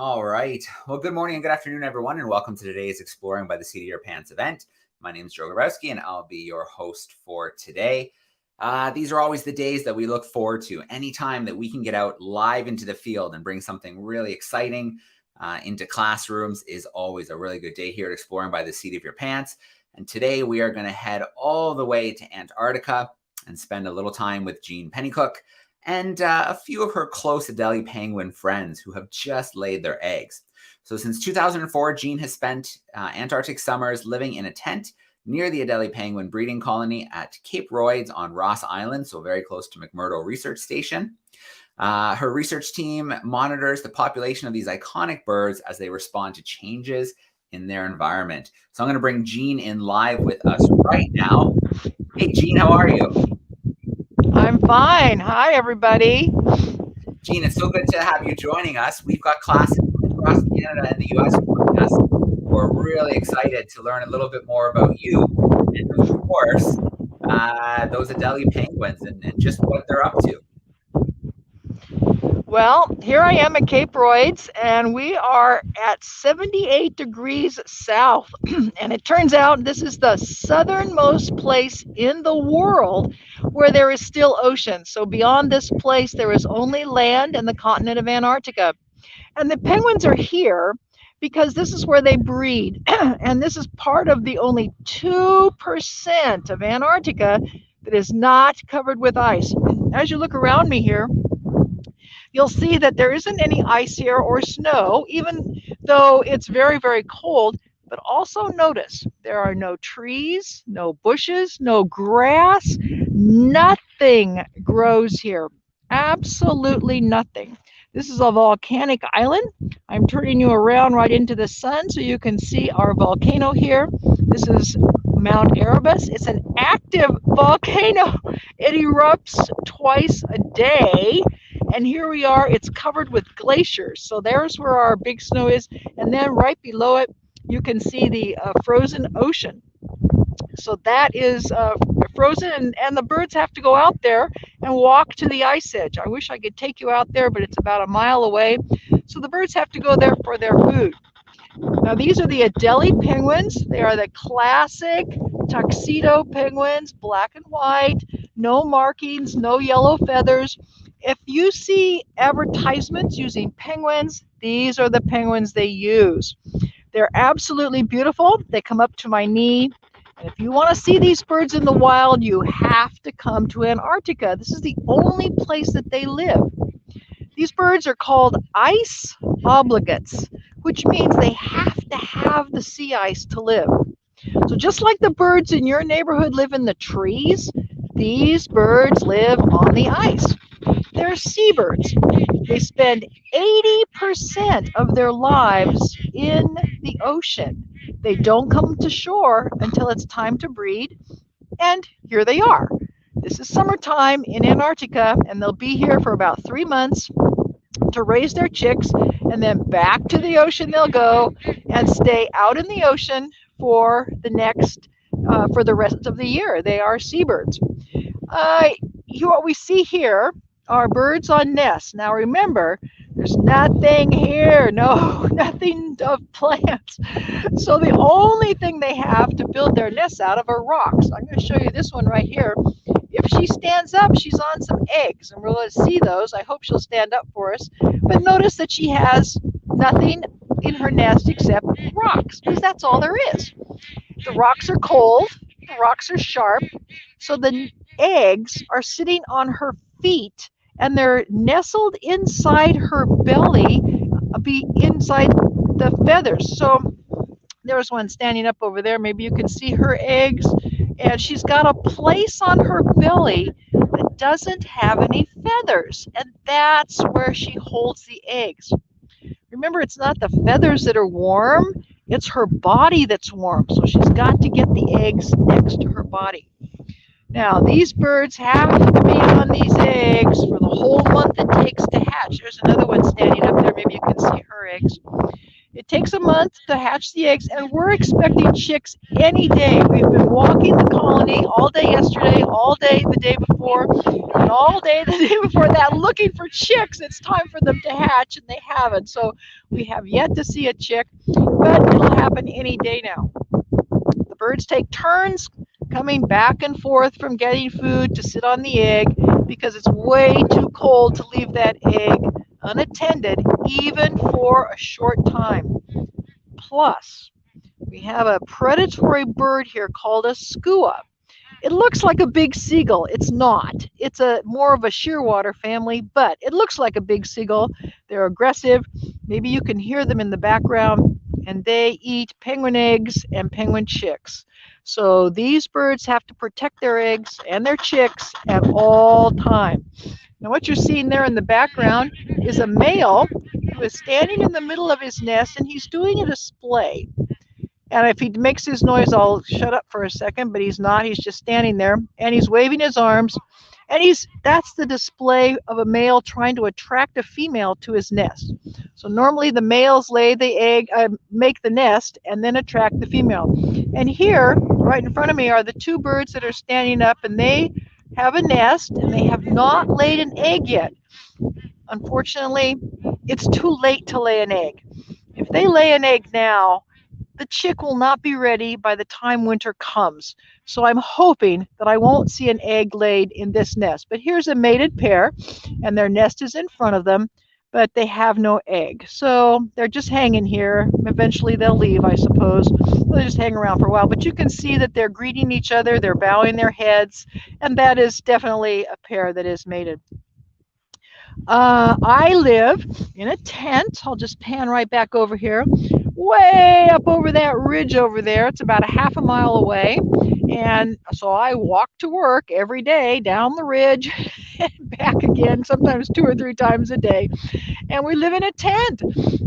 All right. Well, good morning and good afternoon, everyone, and welcome to today's Exploring by the Seat of Your Pants event. My name is Joe Grabowski, and I'll be your host for today. These are always the days that we look forward to. Anytime that we can get out live into the field and bring something really exciting into classrooms is always a really good day here at Exploring by the Seat of Your Pants. And today we are going to head all the way to Antarctica and spend a little time with Jean Pennycook and a few of her close Adelie penguin friends who have just laid their eggs. So since 2004, Jean has spent Antarctic summers living in a tent near the Adelie penguin breeding colony at Cape Royds on Ross Island, so very close to McMurdo Research Station. Her research team monitors the population of these iconic birds as they respond to changes in their environment. So I'm going to bring Jean in live with us right now. Hey, Jean, how are you? I'm fine. Hi, everybody. Jean, it's so good to have you joining us. We've got classes across Canada and the U.S. joining us. We're really excited to learn a little bit more about you and, of course, those Adelie penguins and just what they're up to. Well, here I am at Cape Royds, and we are at 78 degrees south. And it turns out this is the southernmost place in the world where there is still ocean. So beyond this place, there is only land and the continent of Antarctica. And the penguins are here because this is where they breed. And this is part of the only 2% of Antarctica that is not covered with ice. As you look around me here, you'll see that there isn't any ice here or snow, even though it's very, very cold. But also notice there are no trees, no bushes, no grass. Nothing grows here. Absolutely nothing. This is a volcanic island. I'm turning you around right into the sun so you can see our volcano here. This is Mount Erebus. It's an active volcano. It erupts twice a day. And here we are, it's covered with glaciers. So there's where our big snow is. And then right below it, you can see the frozen ocean. So that is frozen, and the birds have to go out there and walk to the ice edge. I wish I could take you out there, but it's about a mile away. So the birds have to go there for their food. Now, these are the Adelie penguins. They are the classic tuxedo penguins, black and white, no markings, no yellow feathers. If you see advertisements using penguins, these are the penguins they use. They're absolutely beautiful. They come up to my knee. And if you want to see these birds in the wild, you have to come to Antarctica. This is the only place that they live. These birds are called ice obligates, which means they have to have the sea ice to live. So just like the birds in your neighborhood live in the trees, these birds live on the ice. They're seabirds. They spend 80% of their lives in the ocean. They don't come to shore until it's time to breed, and here they are. This is summertime in Antarctica, and they'll be here for about 3 months to raise their chicks, and then back to the ocean they'll go and stay out in the ocean for the rest of the year. They are seabirds. What we see here are birds on nests. Now remember, there's nothing here, nothing of plants. So the only thing they have to build their nests out of are rocks. I'm going to show you this one right here. If she stands up, she's on some eggs, and we're going to see those. I hope she'll stand up for us. But notice that she has nothing in her nest except rocks, because that's all there is. The rocks are cold, the rocks are sharp, so the eggs are sitting on her feet, and they're nestled inside her belly, inside the feathers. So there's one standing up over there. Maybe you can see her eggs. And she's got a place on her belly that doesn't have any feathers. And that's where she holds the eggs. Remember, it's not the feathers that are warm. It's her body that's warm. So she's got to get the eggs next to her body. Now, these birds have to be on these eggs for the whole month it takes to hatch. There's another one standing up there. Maybe you can see her eggs. It takes a month to hatch the eggs, and we're expecting chicks any day. We've been walking the colony all day yesterday, all day the day before, and all day the day before that, looking for chicks. It's time for them to hatch, and they haven't. So we have yet to see a chick, but it'll happen any day now. The birds take turns coming back and forth from getting food to sit on the egg because it's way too cold to leave that egg unattended, even for a short time. Plus, we have a predatory bird here called a skua. It looks like a big seagull. It's not. It's a more of a shearwater family, but it looks like a big seagull. They're aggressive. Maybe you can hear them in the background, and they eat penguin eggs and penguin chicks. So these birds have to protect their eggs and their chicks at all times. Now what you're seeing there in the background is a male who is standing in the middle of his nest, and he's doing a display. And if he makes his noise, I'll shut up for a second, but he's not. He's just standing there, and he's waving his arms. And that's the display of a male trying to attract a female to his nest. So normally the males lay the egg, make the nest, and then attract the female. And here, right in front of me, are the two birds that are standing up, and they have a nest, and they have not laid an egg yet. Unfortunately, it's too late to lay an egg. If they lay an egg now, the chick will not be ready by the time winter comes. So I'm hoping that I won't see an egg laid in this nest. But here's a mated pair, and their nest is in front of them, but they have no egg. So they're just hanging here. Eventually they'll leave, I suppose. They'll just hang around for a while. But you can see that they're greeting each other, they're bowing their heads, and that is definitely a pair that is mated. I live in a tent. I'll just pan right back over here, way up over that ridge over there. It's about a half a mile away. And so I walk to work every day down the ridge and back again, sometimes 2 or 3 times a day. And we live in a tent.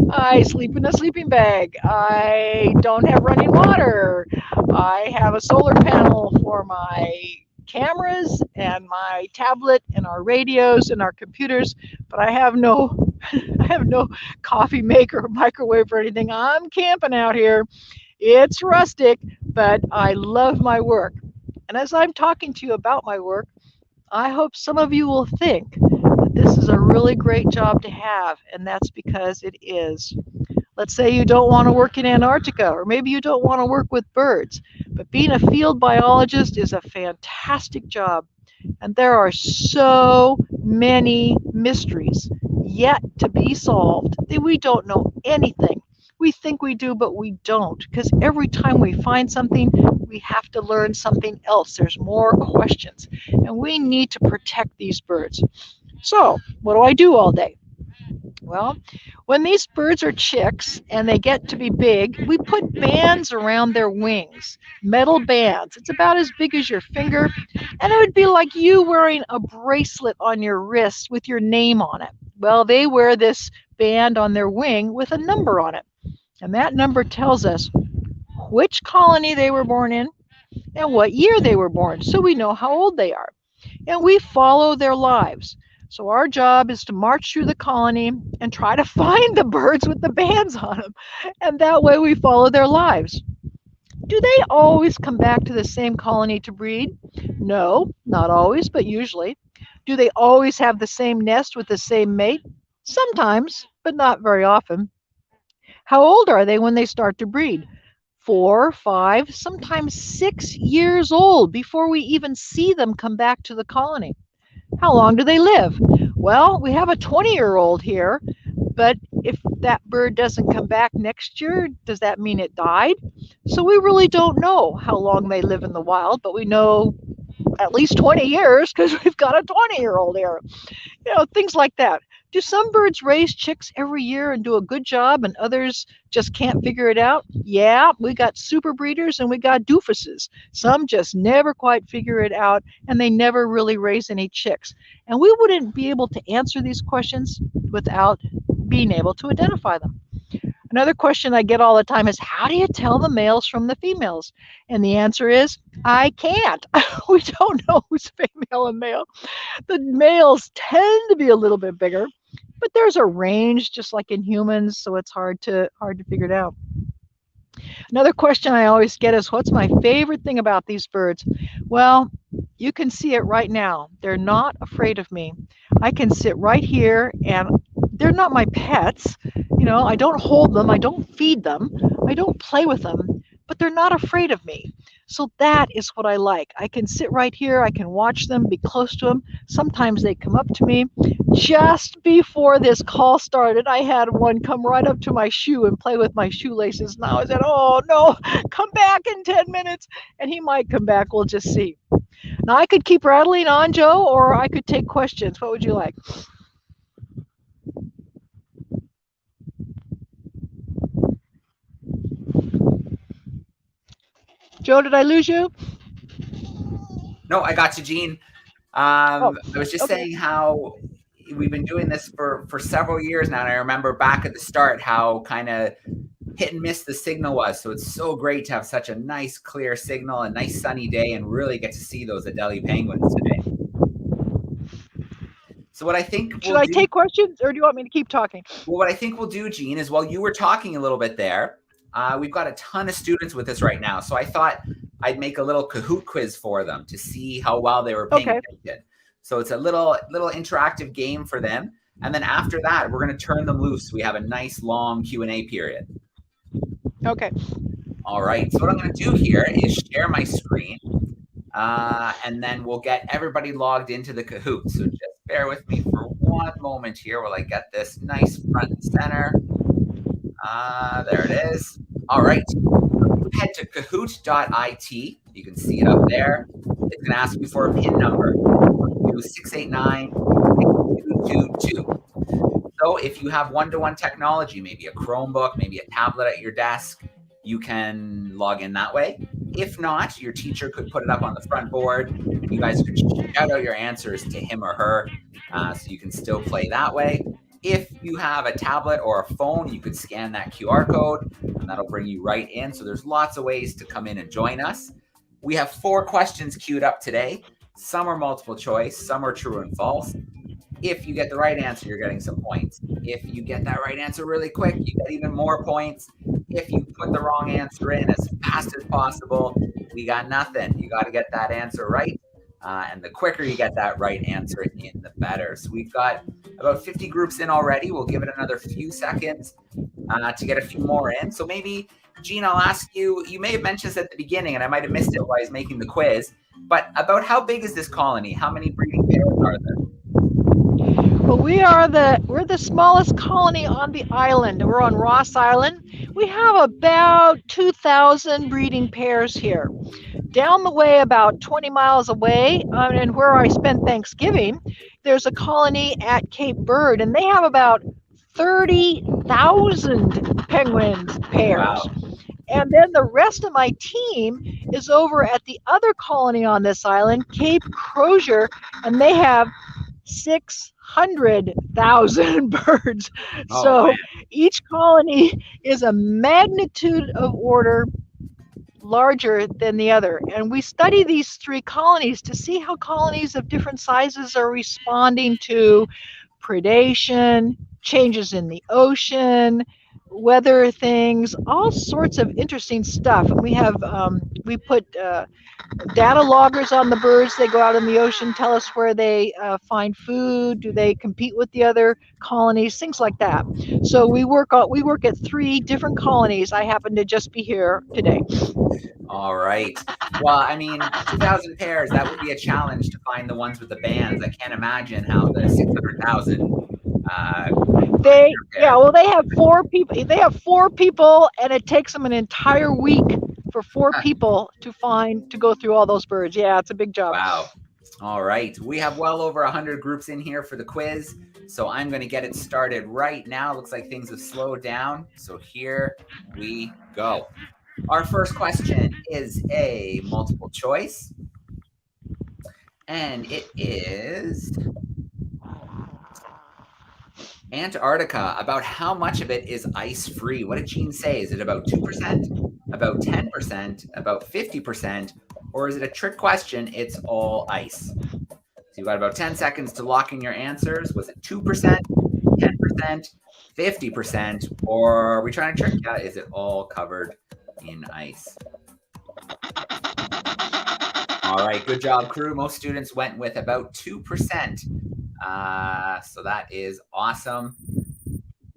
I sleep in a sleeping bag. I don't have running water. I have a solar panel for my cameras and my tablet and our radios and our computers, but I have no coffee maker or microwave or anything. I'm camping out here. It's rustic, but I love my work. And as I'm talking to you about my work, I hope some of you will think that this is a really great job to have, and that's because it is. Let's say you don't want to work in Antarctica, or maybe you don't want to work with birds, but being a field biologist is a fantastic job. And there are so many mysteries yet to be solved that we don't know anything. We think we do, but we don't, because every time we find something, we have to learn something else. There's more questions, and we need to protect these birds. So, what do I do all day? Well, when these birds are chicks and they get to be big, we put bands around their wings, metal bands. It's about as big as your finger, and it would be like you wearing a bracelet on your wrist with your name on it. Well, they wear this band on their wing with a number on it, and that number tells us which colony they were born in and what year they were born, so we know how old they are. And we follow their lives. So our job is to march through the colony and try to find the birds with the bands on them. And that way we follow their lives. Do they always come back to the same colony to breed? No, not always, but usually. Do they always have the same nest with the same mate? Sometimes, but not very often. How old are they when they start to breed? 4, 5, sometimes 6 years old before we even see them come back to the colony. How long do they live? Well, we have a 20-year-old here, but if that bird doesn't come back next year, does that mean it died? So we really don't know how long they live in the wild, but we know at least 20 years because we've got a 20-year-old here. Things like that. Do some birds raise chicks every year and do a good job and others just can't figure it out? Yeah, we got super breeders and we got doofuses. Some just never quite figure it out and they never really raise any chicks. And we wouldn't be able to answer these questions without being able to identify them. Another question I get all the time is, how do you tell the males from the females? And the answer is, I can't. We don't know who's female and male. The males tend to be a little bit bigger, but there's a range just like in humans, so it's hard to figure it out. Another question I always get is, what's my favorite thing about these birds? Well, you can see it right now. They're not afraid of me. I can sit right here, and they're not my pets. I don't hold them, I don't feed them, I don't play with them, but they're not afraid of me. So that is what I like. I can sit right here, I can watch them, be close to them. Sometimes they come up to me. Just before this call started, I had one come right up to my shoe and play with my shoelaces. Now I said, oh no, come back in 10 minutes. And he might come back, we'll just see. Now I could keep rattling on, Joe, or I could take questions. What would you like? Joe, did I lose you? No, I got you, Jean. I was just saying how we've been doing this for several years now. And I remember back at the start how kind of hit and miss the signal was. So it's so great to have such a nice, clear signal, a nice sunny day, and really get to see those Adelie penguins today. So what I think Should I take questions, or do you want me to keep talking? Well, what I think we'll do, Jean, is while you were talking a little bit there, we've got a ton of students with us right now. So I thought I'd make a little Kahoot quiz for them to see how well they were paying attention. So it's a little interactive game for them. And then after that, we're going to turn them loose. We have a nice long Q&A period. Okay. All right. So what I'm going to do here is share my screen. And then we'll get everybody logged into the Kahoot. So just bear with me for one moment here while I get this nice front and center. There it is. All right. Head to kahoot.it. You can see it up there. It's going to ask you for a PIN number. 689-6222. So if you have one-to-one technology, maybe a Chromebook, maybe a tablet at your desk, you can log in that way. If not, your teacher could put it up on the front board, and you guys could shout out your answers to him or her, so you can still play that way. If you have a tablet or a phone, you could scan that QR code, and that'll bring you right in. So there's lots of ways to come in and join us. We have 4 questions queued up today. Some are multiple choice, some are true and false. If you get the right answer, you're getting some points. If you get that right answer really quick, you get even more points. If you put the wrong answer in as fast as possible, we got nothing. You got to get that answer right. And the quicker you get that right answer in, the better. So we've got about 50 groups in already. We'll give it another few seconds to get a few more in. So maybe, Jean, I'll ask you, you may have mentioned this at the beginning, and I might have missed it while I was making the quiz, but about how big is this colony? How many breeding pairs are there? Well, we're the smallest colony on the island. We're on Ross Island. We have about 2,000 breeding pairs here. Down the way, about 20 miles away, and where I spent Thanksgiving, there's a colony at Cape Bird, and they have about 30,000 penguins pairs. Wow. And then the rest of my team is over at the other colony on this island, Cape Crozier, and they have 600,000 birds. So man, each colony is a magnitude of order larger than the other. And we study these 3 colonies to see how colonies of different sizes are responding to predation, changes in the ocean, weather things, all sorts of interesting stuff. And we have, we put data loggers on the birds. They go out in the ocean, tell us where they find food, do they compete with the other colonies, things like that. So we work at 3 different colonies. I happen to just be here today. All right. Well, I mean, 2,000 pairs, that would be a challenge to find the ones with the bands. I can't imagine how the 600,000 they have 4 people. They have 4 people, and it takes them an entire week for 4 people to go through all those birds. Yeah, it's a big job. Wow. All right. We have well over 100 groups in here for the quiz, so I'm going to get it started right now. Looks like things have slowed down, so here we go. Our first question is a multiple choice, and it is Antarctica. About how much of it is ice-free? What did Jean say? Is it about 2%, about 10%, about 50%, or is it a trick question? It's all ice. So you've got about 10 seconds to lock in your answers. Was it 2%, 10%, 50%, or are we trying to trick you? Is it all covered in ice? All right, good job, crew. Most students went with about 2%. So that is awesome.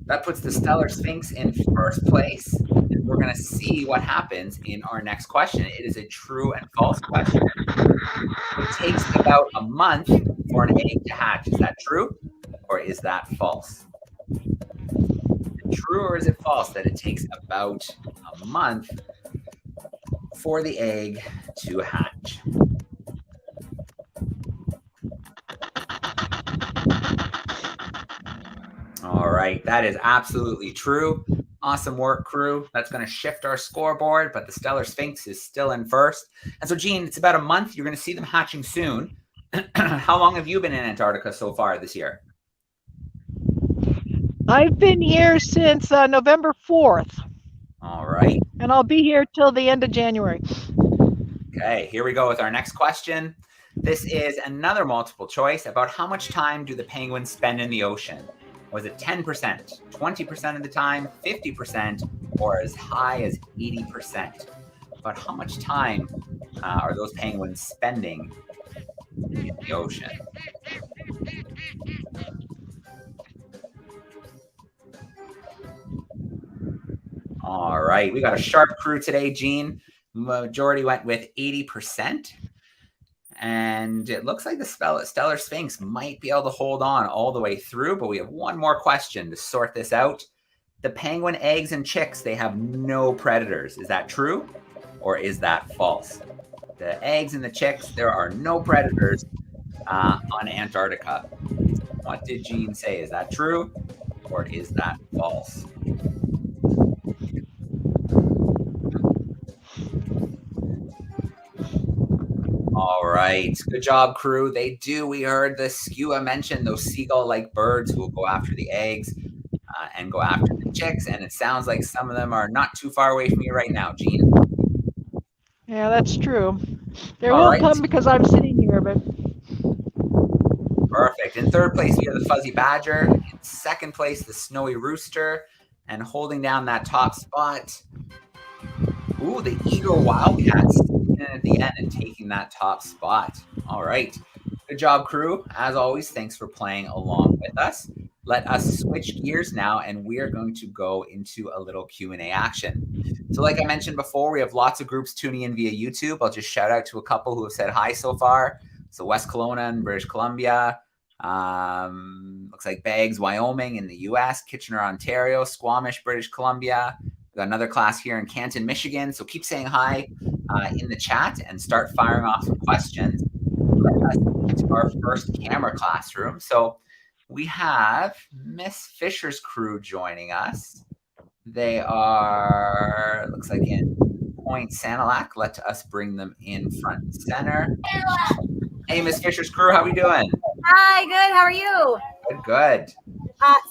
That puts the stellar sphinx in first place. And we're going to see what happens in our next question. It is a true and false question. It takes about a month for an egg to hatch. Is that true or is that false? True or is it false that it takes about a month for the egg to hatch? All right, that is absolutely true. Awesome work, crew. That's going to shift our scoreboard, but the stellar sphinx is still in first. And so, Gene, it's about a month. You're going to see them hatching soon. How long have you been in Antarctica so far this year? I've been here since November 4th. All right. And I'll be here till the end of January. Okay, here we go with our next question. This is another multiple choice about how much time do the penguins spend in the ocean? Was it 10%, 20% of the time, 50%, or as high as 80%? But how much time are those penguins spending in the ocean? All right, we got a sharp crew today, Gene. Majority went with 80%. And it looks like the stellar sphinx might be able to hold on all the way through, but we have one more question to sort this out. The penguin eggs and chicks, they have no predators. Is that true or is that false? The eggs and the chicks, there are no predators on Antarctica. What did Gene say? Is that true or is that false? All right. Good job, crew. They do. We heard the skua mention those seagull-like birds who will go after the eggs and go after the chicks. And it sounds like some of them are not too far away from you right now, Gene. Yeah, that's true. They won't come because I'm sitting here, but... Perfect. In third place, we have the fuzzy badger. In second place, the snowy rooster. And holding down that top spot, ooh, the eager wildcats at the end and taking that top spot. All right. Good job, crew. As always, thanks for playing along with us. Let us switch gears now, and we are going to go into a little Q&A action. So like I mentioned before, we have lots of groups tuning in via YouTube. I'll just shout out to a couple who have said hi so far. So West Kelowna in British Columbia. Looks like Baggs, Wyoming in the U.S., Kitchener, Ontario, Squamish, British Columbia. We've got another class here in Canton, Michigan. So keep saying hi in the chat and start firing off some questions. Let us into our first camera classroom. So we have Miss Fisher's crew joining us. They are, looks like in Point Sanilac. Let us bring them in front and center. Hey, Miss Fisher's crew, how are we doing? Hi, good. How are you? Good, good.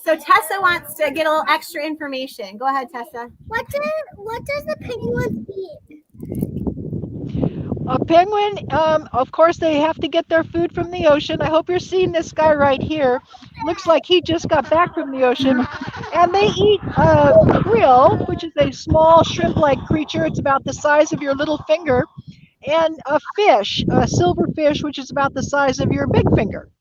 So Tessa wants to get a little extra information. Go ahead, Tessa. What does the penguin eat? A penguin, of course, they have to get their food from the ocean. I hope you're seeing this guy right here. Looks like he just got back from the ocean. And they eat krill, which is a small shrimp-like creature. It's about the size of your little finger. And a fish, a silverfish, which is about the size of your big finger.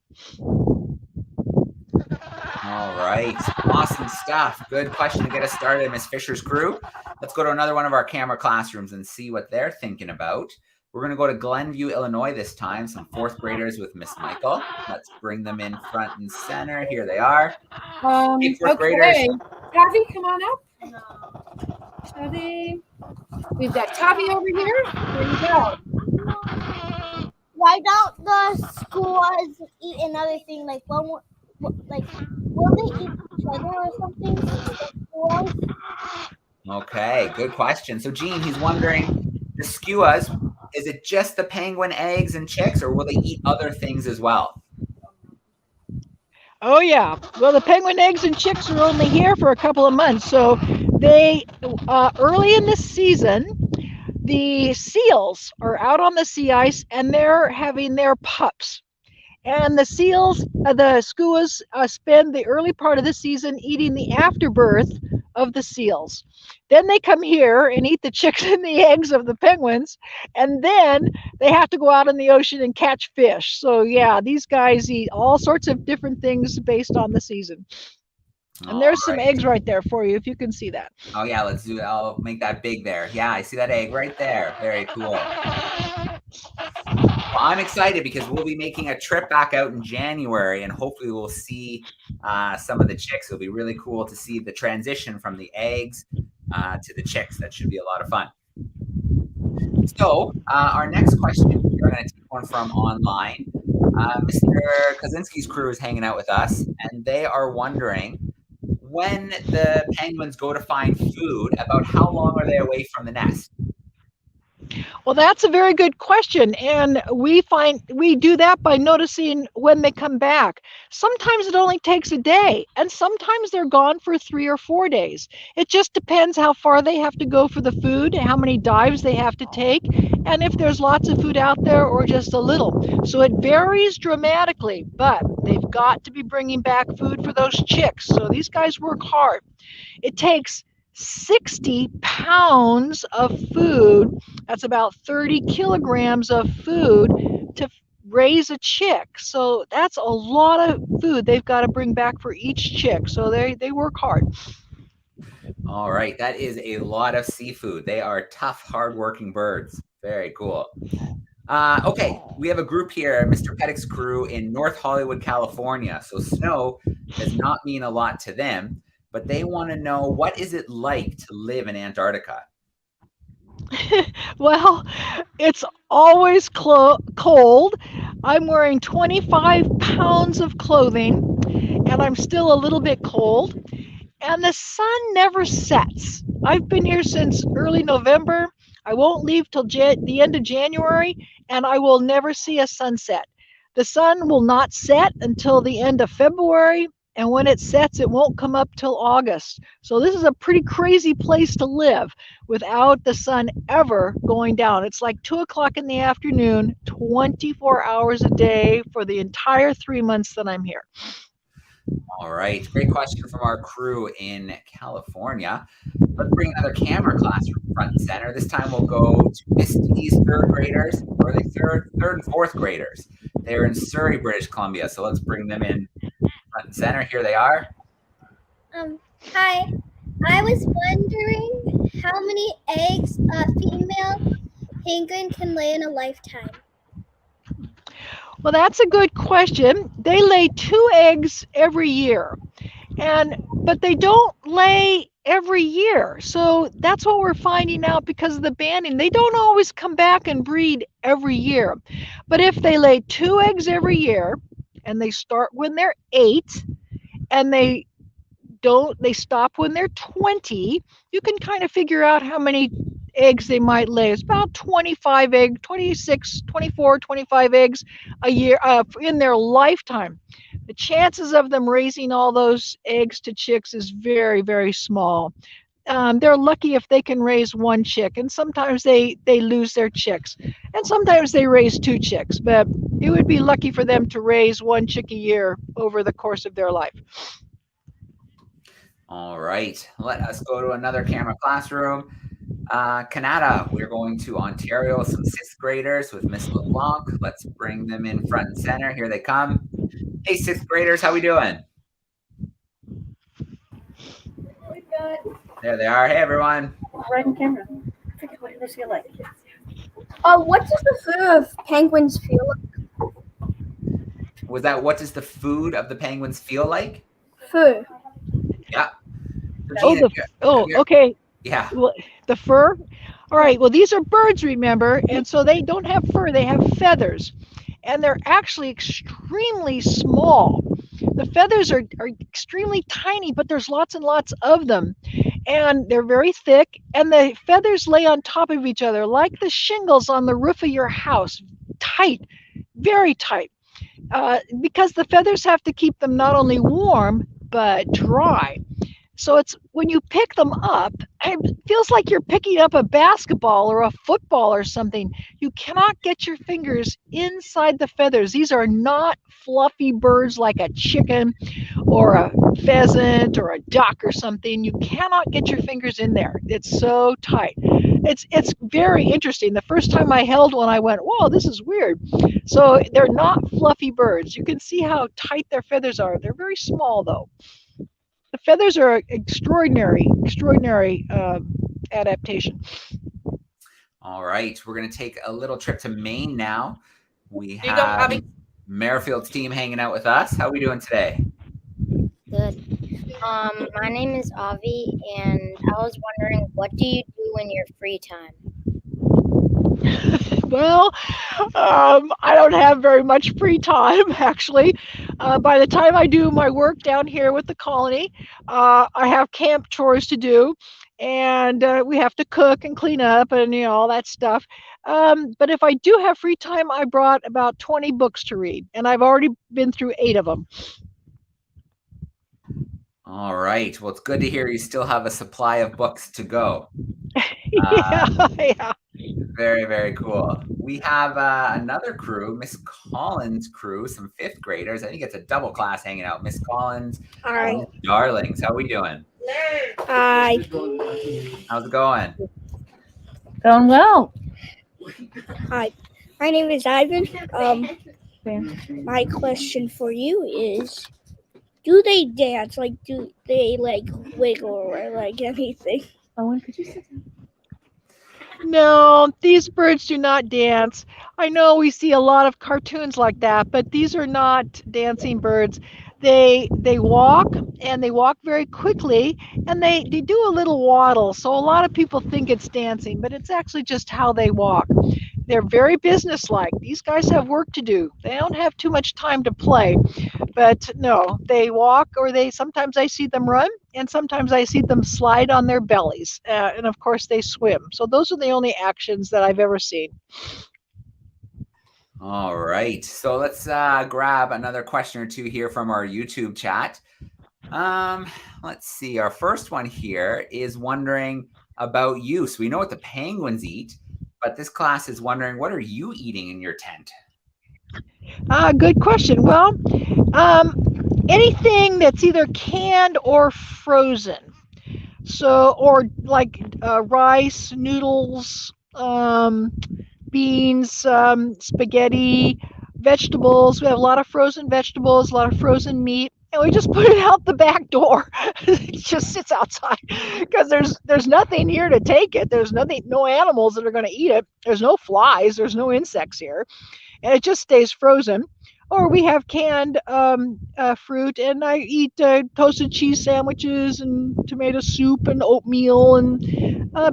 All right. Awesome stuff. Good question to get us started, Miss Fisher's crew. Let's go to another one of our camera classrooms and see what they're thinking about. We're going to go to Glenview, Illinois this time. Some fourth graders with Miss Michael. Let's bring them in front and center. Here they are. Hey, fourth graders. Tavi, come on up. Tavi. We've got Tavi over here. There you go. Why don't the schools eat another thing? Like, will they eat each other or something? Okay, good question. So, Gene, he's wondering, the skuas, is it just the penguin eggs and chicks, or will they eat other things as well? Oh, yeah. Well, the penguin eggs and chicks are only here for a couple of months. So they, early in the season, the seals are out on the sea ice and they're having their pups. And the seals, the skuas, spend the early part of the season eating the afterbirth of the seals. Then they come here and eat the chicks and the eggs of the penguins, and then they have to go out in the ocean and catch fish. So yeah, these guys eat all sorts of different things based on the season. And there's some eggs right there for you if you can see that. Oh yeah, let's do it. I'll make that big there. Yeah, I see that egg right there. Very cool. Well, I'm excited because we'll be making a trip back out in January, and hopefully we'll see some of the chicks. It'll be really cool to see the transition from the eggs to the chicks. That should be a lot of fun. So our next question, we're going to take one from online. Mr. Kaczynski's crew is hanging out with us, and they are wondering, when the penguins go to find food, about how long are they away from the nest? Well, that's a very good question, and we do that by noticing when they come back. Sometimes it only takes a day, and sometimes they're gone for 3 or 4 days. It just depends how far they have to go for the food, how many dives they have to take, and if there's lots of food out there or just a little. So it varies dramatically, but they've got to be bringing back food for those chicks. So these guys work hard. It takes 60 pounds of food, that's about 30 kilograms of food, to raise a chick. So that's a lot of food they've got to bring back for each chick. So they work hard. All right, that is a lot of seafood. They are tough, hardworking birds. Very cool. Okay, we have a group here, Mr. Pettick's crew in North Hollywood, California. So snow does not mean a lot to them, but they want to know, what is it like to live in Antarctica? Well, it's always cold. I'm wearing 25 pounds of clothing, and I'm still a little bit cold. And the sun never sets. I've been here since early November. I won't leave till the end of January, and I will never see a sunset. The sun will not set until the end of February, and when it sets, it won't come up till August. So this is a pretty crazy place to live without the sun ever going down. It's like 2 o'clock in the afternoon, 24 hours a day for the entire 3 months that I'm here. All right, great question from our crew in California. Let's bring another camera classroom front and center. This time we'll go to Misty's third graders, or the third and fourth graders. They're in Surrey, British Columbia. So let's bring them in front and center. Here they are. Hi. I was wondering how many eggs a female penguin can lay in a lifetime. Well, that's a good question. They lay 2 eggs every year, but they don't lay every year. So that's what we're finding out because of the banning. They don't always come back and breed every year. But if they lay 2 eggs every year, and they start when they're 8, and they stop when they're 20, you can kind of figure out how many eggs they might lay. It's about 25 eggs, 26, 24, 25 eggs a year in their lifetime. The chances of them raising all those eggs to chicks is very, very small. They're lucky if they can raise 1 chick, and sometimes they lose their chicks, and sometimes they raise 2 chicks, but it would be lucky for them to raise 1 chick a year over the course of their life. All right, let us go to another camera classroom. Canada, we're going to Ontario, some 6th graders with Miss LeBlanc. Let's bring them in front and center. Here they come. Hey, 6th graders, how we doing? There they are. Hey, everyone. Right in camera. I forget what they feel like. What does the food of penguins feel like? Was that, what does the food of the penguins feel like? Food. Yeah. Okay. Yeah. Well, the fur. All right. Well, these are birds, remember, and so they don't have fur. They have feathers, and they're actually extremely small. The feathers are extremely tiny, but there's lots and lots of them, and they're very thick, and the feathers lay on top of each other like the shingles on the roof of your house, tight, very tight, because the feathers have to keep them not only warm but dry. So it's when you pick them up, it feels like you're picking up a basketball or a football or something. You cannot get your fingers inside the feathers. These are not fluffy birds like a chicken or a pheasant or a duck or something. You cannot get your fingers in there. It's so tight. It's very interesting. The first time I held one, I went, "Whoa, this is weird." So they're not fluffy birds. You can see how tight their feathers are. They're very small though. The feathers are extraordinary, extraordinary adaptation. All right, we're going to take a little trip to Maine now. We Here you go, have Bobby. Merrifield's team hanging out with us. How are we doing today? Good. My name is Avi, and I was wondering, what do you do in your free time? Well, I don't have very much free time, actually. By the time I do my work down here with the colony, I have camp chores to do, and we have to cook and clean up and all that stuff. But if I do have free time, I brought about 20 books to read, and I've already been through 8 of them. All right. Well, it's good to hear you still have a supply of books to go. Yeah. Very, very cool. We have another crew, Miss Collins' crew, some 5th graders. I think it's a double class hanging out. Miss Collins, All right. Miss Darlings. How we doing? Hi. How's it going? Going well. Hi. My name is Ivan. My question for you is, do they dance? Like, do they wiggle or like anything? Owen, could you sit down? No, these birds do not dance. I know we see a lot of cartoons like that, but these are not dancing birds. They walk, and they walk very quickly, and they do a little waddle. So a lot of people think it's dancing, but it's actually just how they walk. They're very businesslike. These guys have work to do. They don't have too much time to play. But no, they walk, or they sometimes I see them run, and sometimes I see them slide on their bellies, and of course they swim. So those are the only actions that I've ever seen. All right. So let's grab another question or two here from our YouTube chat. Let's see. Our first one here is wondering about you. So we know what the penguins eat, but this class is wondering, what are you eating in your tent? Good question. Well, anything that's either canned or frozen. So, or like rice, noodles, beans, spaghetti, vegetables. We have a lot of frozen vegetables, a lot of frozen meat, and we just put it out the back door. It just sits outside because there's nothing here to take it. There's nothing, no animals that are going to eat it. There's no flies. There's no insects here, and it just stays frozen. Or we have canned fruit, and I eat toasted cheese sandwiches and tomato soup and oatmeal and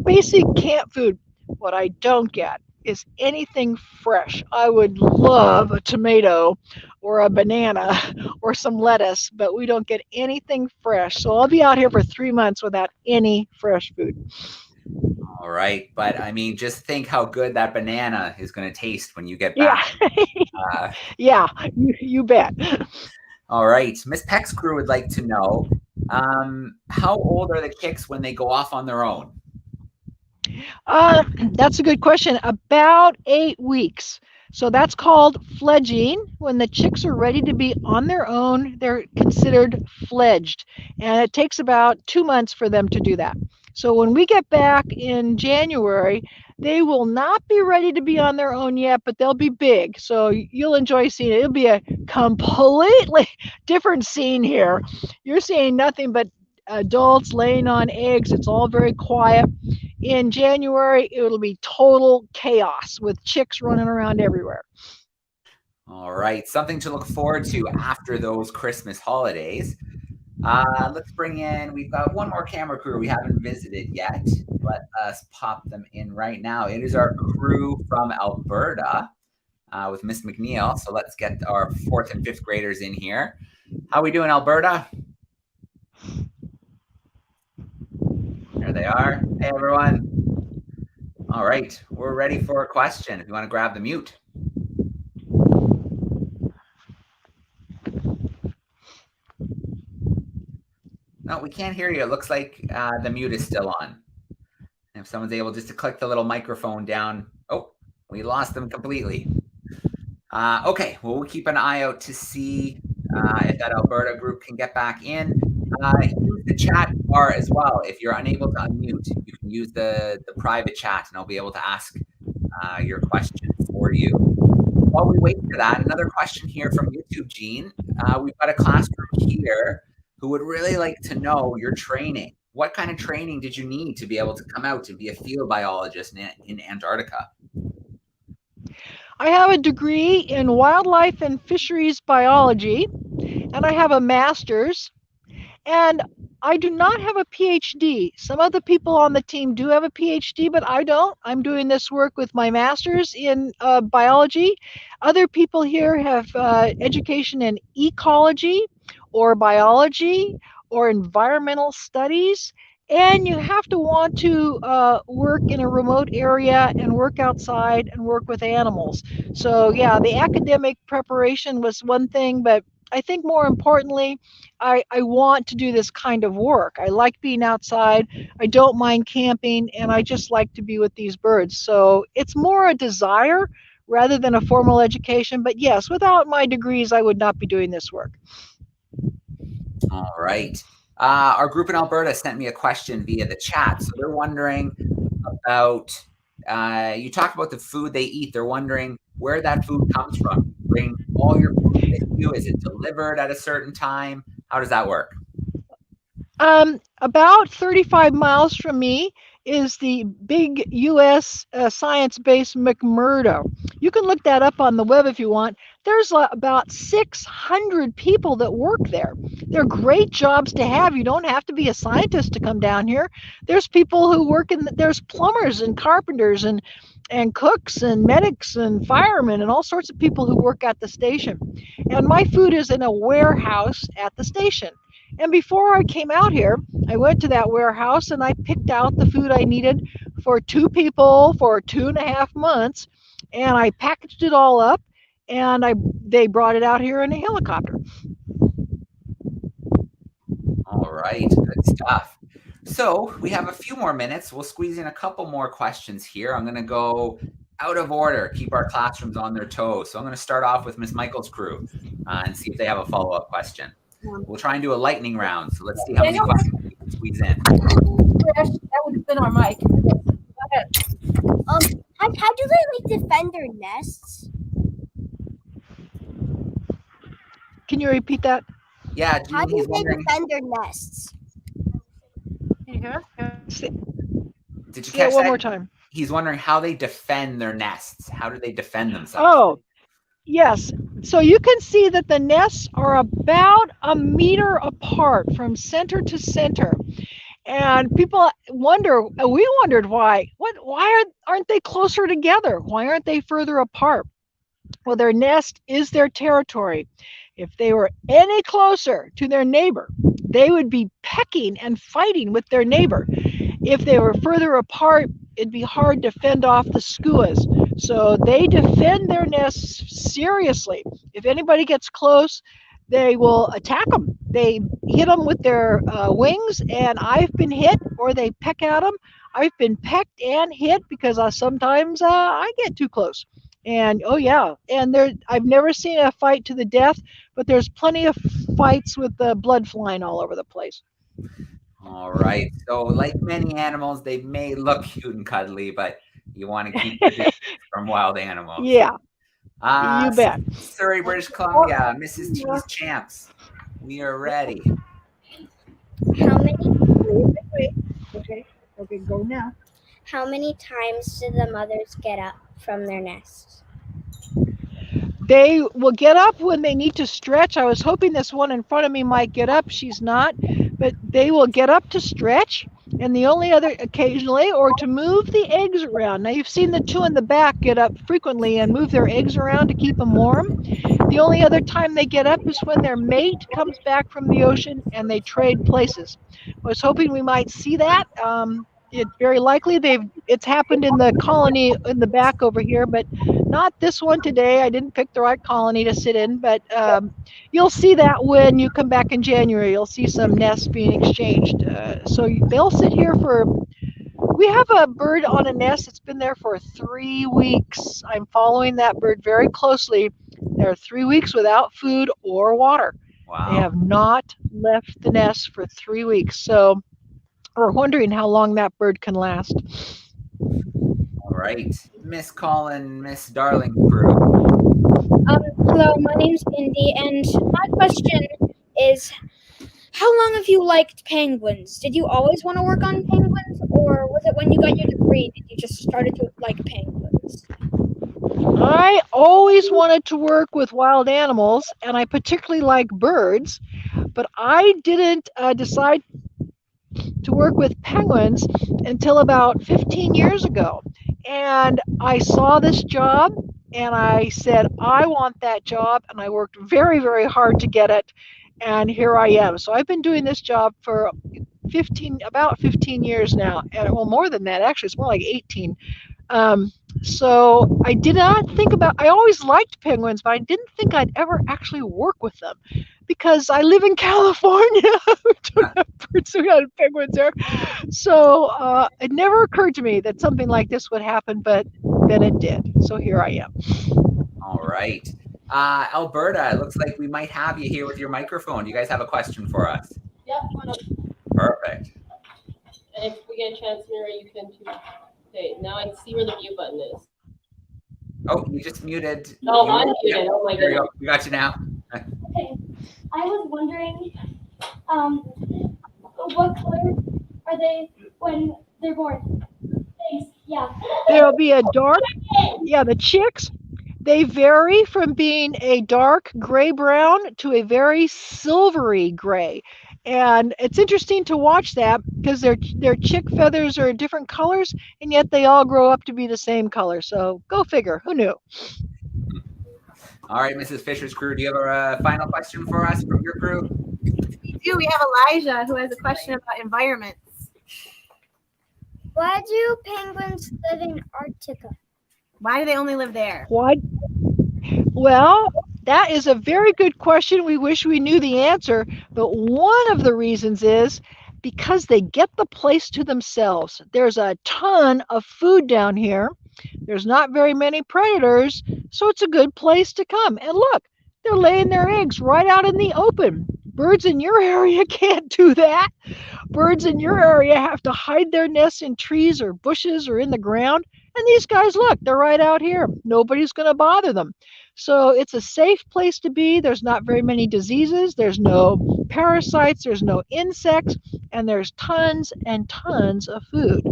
basic camp food. What I don't get is anything fresh. I would love a tomato or a banana or some lettuce, but we don't get anything fresh. So I'll be out here for 3 months without any fresh food. All right. But I mean, just think how good that banana is going to taste when you get back. Yeah, yeah, you bet. All right. Miss Peck's crew would like to know, how old are the chicks when they go off on their own? That's a good question. About 8 weeks. So that's called fledging. When the chicks are ready to be on their own, they're considered fledged. And it takes about 2 months for them to do that. So when we get back in January, they will not be ready to be on their own yet, but they'll be big. So you'll enjoy seeing it. It'll be a completely different scene here. You're seeing nothing but adults laying on eggs. It's all very quiet. In January, it'll be total chaos with chicks running around everywhere. All right. Something to look forward to after those Christmas holidays. Let's bring in, we've got one more camera crew we haven't visited yet. Let us pop them in right now. It is our crew from Alberta with Miss McNeil. So let's get our 4th and 5th graders in here. How are we doing, Alberta? There they are. Hey, everyone. All right. We're ready for a question. If you want to grab the mute. No, we can't hear you. It looks like the mute is still on. If someone's able just to click the little microphone down. Oh, we lost them completely. Okay, well, we'll keep an eye out to see if that Alberta group can get back in. Use the chat bar as well. If you're unable to unmute, you can use the private chat, and I'll be able to ask your question for you. While we wait for that, another question here from YouTube, Jean. We've got a classroom here who would really like to know your training. What kind of training did you need to be able to come out and be a field biologist in Antarctica? I have a degree in wildlife and fisheries biology, and I have a master's, and I do not have a PhD. Some of the people on the team do have a PhD, but I don't. I'm doing this work with my master's in biology. Other people here have education in ecology or biology or environmental studies. And you have to want to work in a remote area and work outside and work with animals. So yeah, the academic preparation was one thing, but I think more importantly, I want to do this kind of work. I like being outside. I don't mind camping, and I just like to be with these birds. So it's more a desire rather than a formal education. But yes, without my degrees, I would not be doing this work. All right. Our group in Alberta sent me a question via the chat. So they're wondering about, you talked about the food they eat. They're wondering where that food comes from. You bring all your food with you? Is it delivered at a certain time? How does that work? About 35 miles from me is the big U.S. Science-based McMurdo. You can look that up on the web if you want. There's about 600 people that work there. They're great jobs to have. You don't have to be a scientist to come down here. There's people who work there's plumbers and carpenters and cooks and medics and firemen and all sorts of people who work at the station. And my food is in a warehouse at the station. And before I came out here, I went to that warehouse and I picked out the food I needed for 2 people for 2.5 months. And I packaged it all up, and they brought it out here in a helicopter. All right, good stuff. So we have a few more minutes. We'll squeeze in a couple more questions here. I'm going to go out of order, keep our classrooms on their toes. So I'm going to start off with Miss Michael's crew and see if they have a follow-up question. We'll try and do a lightning round. So let's see how many questions we can squeeze in. That would have been our mic. Go ahead. How do they defend their nests? Can you repeat that? Yeah, How Jean, do they defend their nests? Did you Yeah, catch one that? more time. He's wondering how they defend their nests. How do they defend themselves? Oh, yes. So you can see that the nests are about 1 meter apart from center to center. And people wonder, we wondered why. Why aren't they closer together? Why aren't they further apart? Well, their nest is their territory. If they were any closer to their neighbor, they would be pecking and fighting with their neighbor. If they were further apart, it'd be hard to fend off the skuas. So they defend their nests seriously. If anybody gets close, they will attack them. They hit them with their wings, and I've been hit, or they peck at them. I've been pecked and hit because sometimes I get too close. And oh yeah, and I've never seen a fight to the death, but there's plenty of fights with the blood flying all over the place. All right. So like many animals, they may look cute and cuddly, but you want to keep your distance from wild animals. Yeah, you bet. Surrey, British Columbia, Mrs. T's Champs. We are ready. How many? Okay, go now. How many times do the mothers get up from their nests? They will get up when they need to stretch. I was hoping this one in front of me might get up. She's not, but they will get up to stretch, and the only other occasionally, or to move the eggs around. Now you've seen the 2 in the back get up frequently and move their eggs around to keep them warm. The only other time they get up is when their mate comes back from the ocean and they trade places. I was hoping we might see that. it's very likely it's happened in the colony in the back over here, but not this one today. I didn't pick the right colony to sit in, but you'll see that when you come back in January. You'll see some nests being exchanged. So they'll sit here for. We have a bird on a nest that's been there for 3 weeks. I'm following that bird very closely. They're 3 weeks without food or water. Wow. They have not left the nest for 3 weeks. So we're wondering how long that bird can last. All right. Miss Colin, Miss Darling crew. Hello, my name's Indy, and my question is, how long have you liked penguins? Did you always want to work on penguins, or was it when you got your degree that you just started to like penguins? I always wanted to work with wild animals, and I particularly like birds, but I didn't decide to work with penguins until about 15 years ago. And I saw this job and I said, I want that job. And I worked very, very hard to get it. And here I am. So I've been doing this job for about 15 years now. And well, more than that, actually, it's more like 18. So I did not think about, I always liked penguins, but I didn't think I'd ever actually work with them because I live in California. We don't have birds, we got penguins there. So it never occurred to me that something like this would happen, but then it did. So here I am. All right. Alberta, it looks like we might have you here with your microphone. Do you guys have a question for us? Yep. Perfect. And if we get a chance, Mira, you can too. Okay, now I see where the mute button is. Oh, you just muted. Oh, I'm muted. Oh my There you goodness. go. We got you now. Okay, I was wondering, what color are they when they're born? Thanks. Yeah. There'll be a dark, the chicks, they vary from being a dark gray brown to a very silvery gray. And it's interesting to watch that because their chick feathers are different colors, and yet they all grow up to be the same color. So go figure. Who knew? All right, Mrs. Fisher's crew, do you have a final question for us from your crew? We do. We have Elijah who has a question about environments. Why do penguins live in Antarctica? Why do they only live there? Why? Well, that is a very good question. We wish we knew the answer, but one of the reasons is because they get the place to themselves. There's a ton of food down here. There's not very many predators, so it's a good place to come. And look, they're laying their eggs right out in the open. Birds in your area can't do that. Birds in your area have to hide their nests in trees or bushes or in the ground. And these guys, look, they're right out here. Nobody's going to bother them. So it's a safe place to be. There's not very many diseases. There's no parasites. There's no insects. And there's tons and tons of food.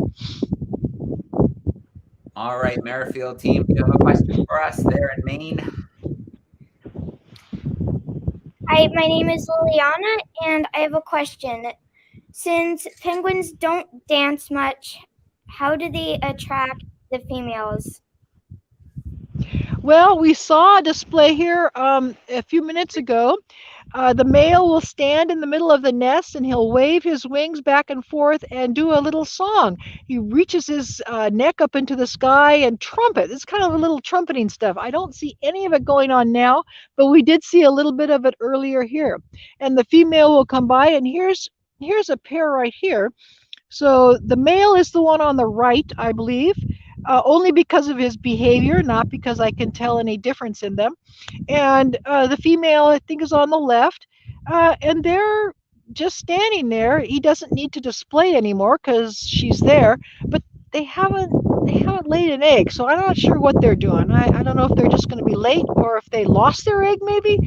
All right, Merrifield team, do you have a question for us there in Maine? Hi, my name is Liliana, and I have a question. Since penguins don't dance much, how do they attract the females? Well, we saw a display here a few minutes ago. The male will stand in the middle of the nest and he'll wave his wings back and forth and do a little song. He reaches his neck up into the sky and trumpet. It's kind of a little trumpeting stuff. I don't see any of it going on now, but we did see a little bit of it earlier here. And the female will come by, and here's a pair right here. So the male is the one on the right, I believe. Only because of his behavior, not because I can tell any difference in them. And the female, I think, is on the left. And they're just standing there. He doesn't need to display anymore because she's there. But they haven't laid an egg, so I'm not sure what they're doing. I don't know if they're just going to be late or if they lost their egg, maybe.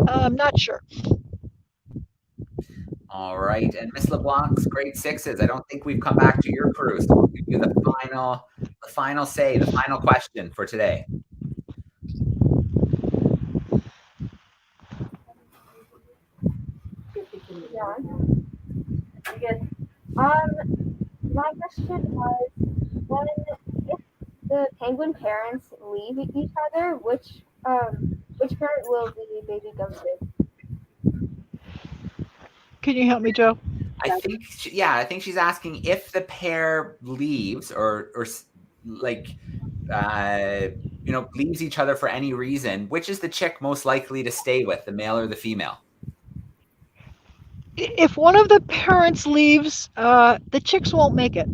I'm not sure. All right, and Miss LeBlanc's grade sixes. I don't think we've come back to your crew, so we'll give you the final say, the final question for today. Yeah. Good. My question was, if the penguin parents leave each other, which parent will the baby go to? Can you help me, Joe? that. I think she's asking if the pair leaves or like, leaves each other for any reason, which is the chick most likely to stay with, the male or the female? If one of the parents leaves, the chicks won't make it.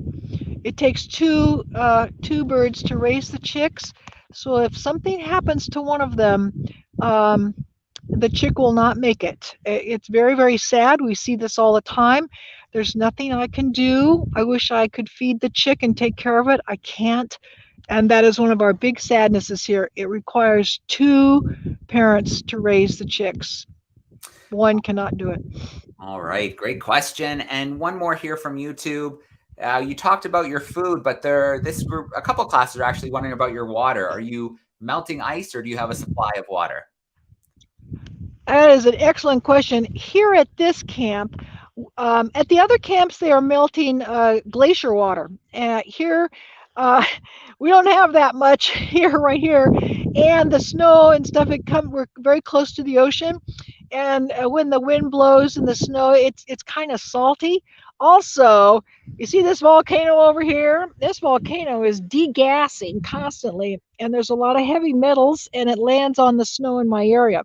It takes two birds to raise the chicks. So if something happens to one of them, the chick will not make it. It's very, very sad. We see this all the time. There's nothing I can do. I wish I could feed the chick and take care of it. I can't. And that is one of our big sadnesses here. It requires two parents to raise the chicks. One cannot do it. All right, great question. And one more here from YouTube. You talked about your food, but this group, a couple classes are actually wondering about your water. Are you melting ice or do you have a supply of water? That is an excellent question. Here at this camp, at the other camps, they are melting glacier water. Here, we don't have that much here, right here. And the snow and stuff, we're very close to the ocean. And when the wind blows and the snow, it's kind of salty. Also, you see this volcano over here? This volcano is degassing constantly, and there's a lot of heavy metals, and it lands on the snow in my area.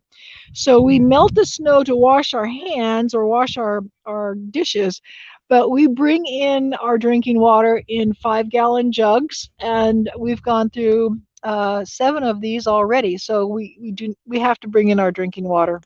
So we melt the snow to wash our hands or wash our dishes, but we bring in our drinking water in 5-gallon jugs, and we've gone through 7 of these already. So we have to bring in our drinking water.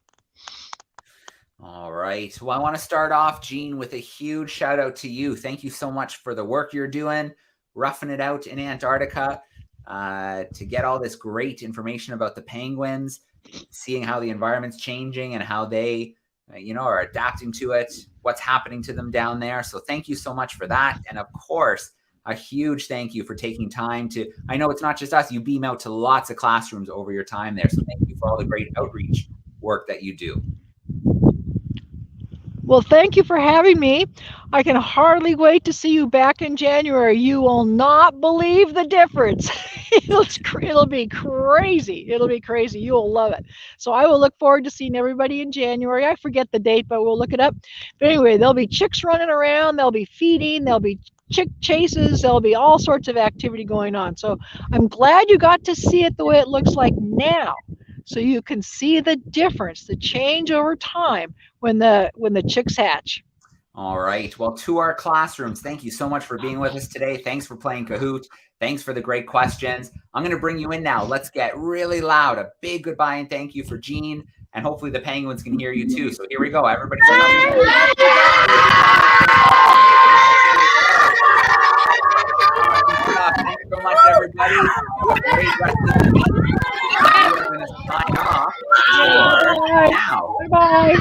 All right. Well, I want to start off, Jean, with a huge shout out to you. Thank you so much for the work you're doing, roughing it out in Antarctica, to get all this great information about the penguins, seeing how the environment's changing and how they, are adapting to it, what's happening to them down there. So thank you so much for that. And of course, a huge thank you for taking time I know it's not just us, you beam out to lots of classrooms over your time there. So thank you for all the great outreach work that you do. Well, thank you for having me. I can hardly wait to see you back in January. You will not believe the difference. It'll be crazy. It'll be crazy. You will love it. So I will look forward to seeing everybody in January. I forget the date, but we'll look it up. But anyway, there'll be chicks running around. There'll be feeding. There'll be chick chases. There'll be all sorts of activity going on. So I'm glad you got to see it the way it looks like now. So you can see the difference, the change over time when the chicks hatch. All right. Well, to our classrooms, thank you so much for being with us today. Thanks for playing Kahoot. Thanks for the great questions. I'm going to bring you in now. Let's get really loud. A big goodbye and thank you for Jean. And hopefully the penguins can hear you too. So here we go. Everybody say thanks so much, everybody. Have a great rest of the week. We're going to sign off now. Bye.